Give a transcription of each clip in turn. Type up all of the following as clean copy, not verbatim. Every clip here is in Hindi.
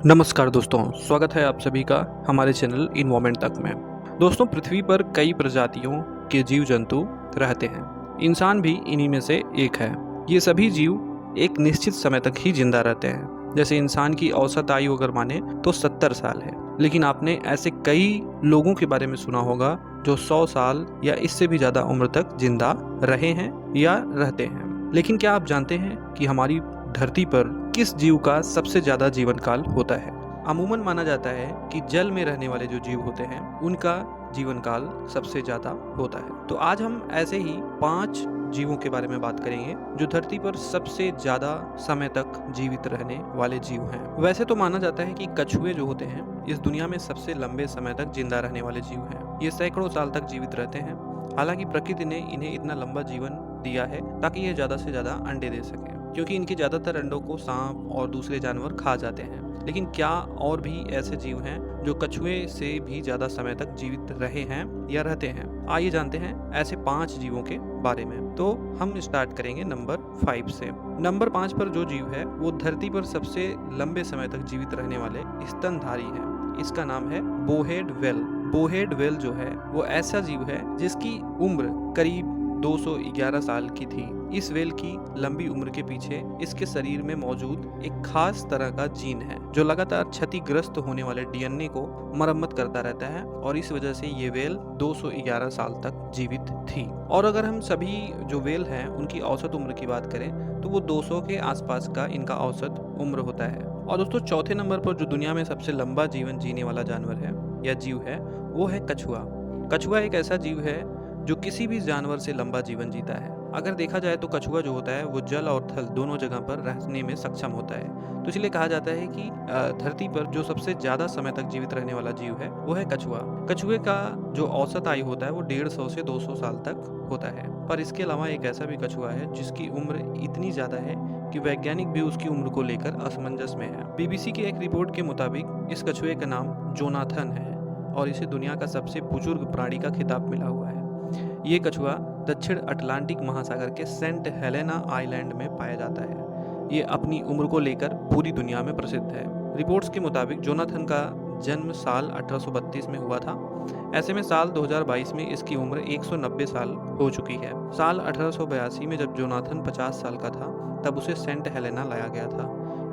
नमस्कार दोस्तों, स्वागत है आप सभी का हमारे चैनल इन्वायरमेंट तक में। दोस्तों, पृथ्वी पर कई प्रजातियों के जीव जंतु रहते हैं। इंसान भी इन्हीं में से एक है। ये सभी जीव एक निश्चित समय तक ही जिंदा रहते हैं। जैसे इंसान की औसत आयु अगर माने तो 70 साल है, लेकिन आपने ऐसे कई लोगों के बारे में सुना होगा जो 100 साल या इससे भी ज़्यादा उम्र तक जिंदा रहे हैं या रहते हैं। लेकिन क्या आप जानते हैं कि हमारी धरती पर किस जीव का सबसे ज्यादा जीवन काल होता है? अमूमन माना जाता है कि जल में रहने वाले जो जीव होते हैं उनका जीवन काल सबसे ज्यादा होता है। तो आज हम ऐसे ही 5 जीवों के बारे में बात करेंगे जो धरती पर सबसे ज्यादा समय तक जीवित रहने वाले जीव हैं। वैसे तो माना जाता है कि कछुए जो होते हैं इस दुनिया में सबसे लंबे समय तक जिंदा रहने वाले जीव हैं। ये सैकड़ों साल तक जीवित रहते हैं। हालांकि प्रकृति ने इन्हें इतना लंबा जीवन दिया है ताकि ये ज्यादा से ज्यादा अंडे दे सकें, क्योंकि इनके ज्यादातर अंडों को सांप और दूसरे जानवर खा जाते हैं। लेकिन क्या और भी ऐसे जीव हैं जो कछुए से भी ज्यादा समय तक जीवित रहे हैं या रहते हैं? आइए जानते हैं ऐसे 5 जीवों के बारे में। तो हम स्टार्ट करेंगे नंबर 5 से। नंबर 5 पर जो जीव है वो धरती पर सबसे लंबे समय तक जीवित रहने वाले स्तनधारी है। इसका नाम है बोहेड व्हेल। बोहेड व्हेल जो है वो ऐसा जीव है जिसकी उम्र करीब 211 साल की थी। इस व्हेल की लंबी उम्र के पीछे इसके शरीर में मौजूद एक खास तरह का जीन है जो लगातार क्षतिग्रस्त होने वाले डीएनए को मरम्मत करता रहता है, और इस वजह से ये व्हेल 211 साल तक जीवित थी। और अगर हम सभी जो व्हेल हैं उनकी औसत उम्र की बात करें तो वो 200 के आसपास का इनका औसत उम्र होता है। और दोस्तों, चौथे नंबर पर जो दुनिया में सबसे लंबा जीवन जीने वाला जानवर है या जीव है वो है कछुआ। कछुआ एक ऐसा जीव है जो किसी भी जानवर से लंबा जीवन जीता है। अगर देखा जाए तो कछुआ जो होता है वो जल और थल दोनों जगह पर रहने में सक्षम होता है। तो इसलिए कहा जाता है कि धरती पर जो सबसे ज्यादा समय तक जीवित रहने वाला जीव है वो है कछुआ। कछुए का जो औसत आयु होता है वो 150 से 200 साल तक होता है। पर इसके अलावा एक ऐसा भी कछुआ है जिसकी उम्र इतनी ज्यादा है कि वैज्ञानिक भी उसकी उम्र को लेकर असमंजस में है। बीबीसी की एक रिपोर्ट के मुताबिक इस कछुए का नाम जोनाथन है और इसे दुनिया का सबसे बुजुर्ग प्राणी का खिताब मिला हुआ है। ये कछुआ दक्षिण अटलांटिक महासागर के सेंट हेलेना आइलैंड में पाया जाता है। ये अपनी उम्र को लेकर पूरी दुनिया में प्रसिद्ध है। रिपोर्ट्स के मुताबिक जोनाथन का जन्म साल 1832 में हुआ था। ऐसे में साल 2022 में इसकी उम्र 190 साल हो चुकी है। साल 1882 में जब जोनाथन 50 साल का था तब उसे सेंट हेलेना लाया गया था।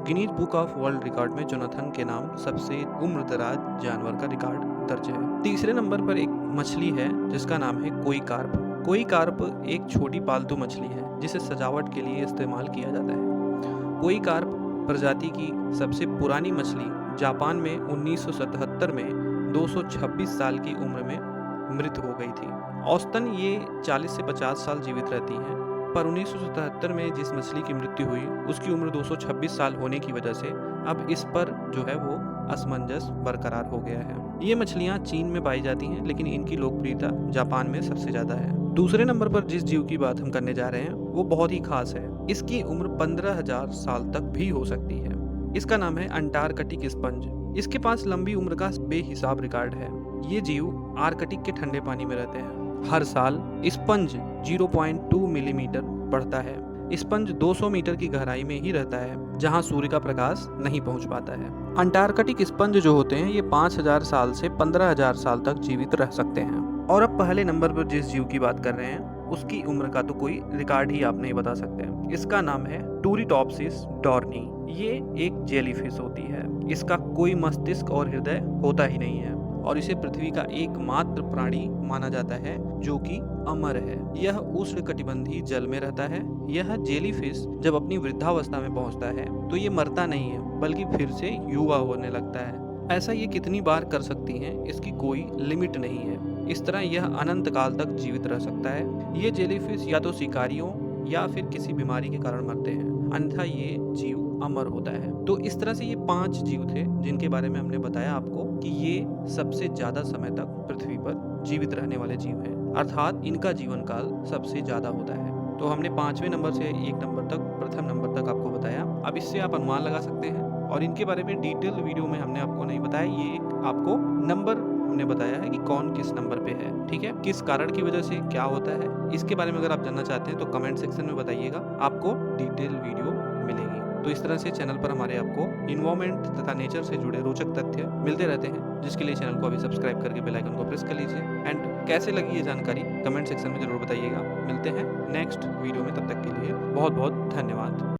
Guinness book of world record में जोनाथन के नाम सबसे उम्रदराज जानवर का रिकॉर्ड दर्ज है। तीसरे नंबर पर एक मछली है जिसका नाम है कोई कार्प। कोई कार्प एक छोटी पालतू मछली है जिसे सजावट के लिए इस्तेमाल किया जाता है। कोई कार्प प्रजाति की सबसे पुरानी मछली जापान में 1977 में 226 साल की उम्र में मृत हो गई थी। औसतन ये 40 से 50 साल जीवित रहती हैं, पर 1977 में जिस मछली की मृत्यु हुई उसकी उम्र 226 साल होने की वजह से अब इस पर जो है वो असमंजस बरकरार हो गया है। ये मछलियां चीन में पाई जाती हैं, लेकिन इनकी लोकप्रियता जापान में सबसे ज्यादा है। दूसरे नंबर पर जिस जीव की बात हम करने जा रहे हैं वो बहुत ही खास है। इसकी उम्र 15,000 साल तक भी हो सकती है। इसका नाम है अंटार्कटिक स्पंज। इसके पास लंबी उम्र का बेहिसाब रिकॉर्ड है। ये जीव आर्कटिक के ठंडे पानी में रहते हैं। हर साल स्पंज 0.2 मिलीमीटर बढ़ता है। स्पंज 200 मीटर की गहराई में ही रहता है जहां सूर्य का प्रकाश नहीं पहुंच पाता है। अंटार्कटिक स्पंज जो होते हैं ये 5,000 साल से 15,000 साल तक जीवित रह सकते हैं। और अब पहले नंबर पर जिस जीव की बात कर रहे हैं उसकी उम्र का तो कोई रिकॉर्ड ही आप नहीं बता सकते। इसका नाम है टूरिटॉप्सिस डॉर्नी। ये एक जेलीफिश होती है। इसका कोई मस्तिष्क और हृदय होता ही नहीं है और इसे पृथ्वी का एकमात्र प्राणी माना जाता है जो कि अमर है। यह उष्णकटिबंधीय जल में रहता है। यह जेलीफिश जब अपनी वृद्धावस्था में पहुंचता है तो ये मरता नहीं है बल्कि फिर से युवा होने लगता है। ऐसा ये कितनी बार कर सकती हैं इसकी कोई लिमिट नहीं है। इस तरह यह अनंत काल तक जीवित रह सकता है। ये जेलीफिश या तो शिकारियों या फिर किसी बीमारी के कारण मरते हैं, अन्यथा ये जीव अमर होता है। तो इस तरह से ये 5 जीव थे जिनके बारे में हमने बताया आपको कि ये सबसे ज्यादा समय तक पृथ्वी पर जीवित रहने वाले जीव हैं, अर्थात इनका जीवन काल सबसे ज्यादा होता है। तो हमने 5वें नंबर से 1 नंबर तक, प्रथम नंबर तक आपको बताया। अब इससे आप अनुमान लगा सकते हैं, और इनके बारे में डिटेल वीडियो में हमने आपको नहीं बताया। ये एक आपको नंबर हमने बताया है कि कौन किस नंबर पे है, ठीक है, किस कारण की वजह से क्या होता है। इसके बारे में अगर आप जानना चाहते हैं तो कमेंट सेक्शन में बताइएगा, आपको डिटेल वीडियो मिलेगी। तो इस तरह से चैनल पर हमारे आपको इन्वायरमेंट तथा नेचर से जुड़े रोचक तथ्य मिलते रहते हैं, जिसके लिए चैनल को अभी सब्सक्राइब करके बेल आइकन को प्रेस कर लीजिए। एंड कैसे लगी ये जानकारी कमेंट सेक्शन में ज़रूर बताइएगा। मिलते हैं नेक्स्ट वीडियो में, तब तक के लिए बहुत बहुत धन्यवाद।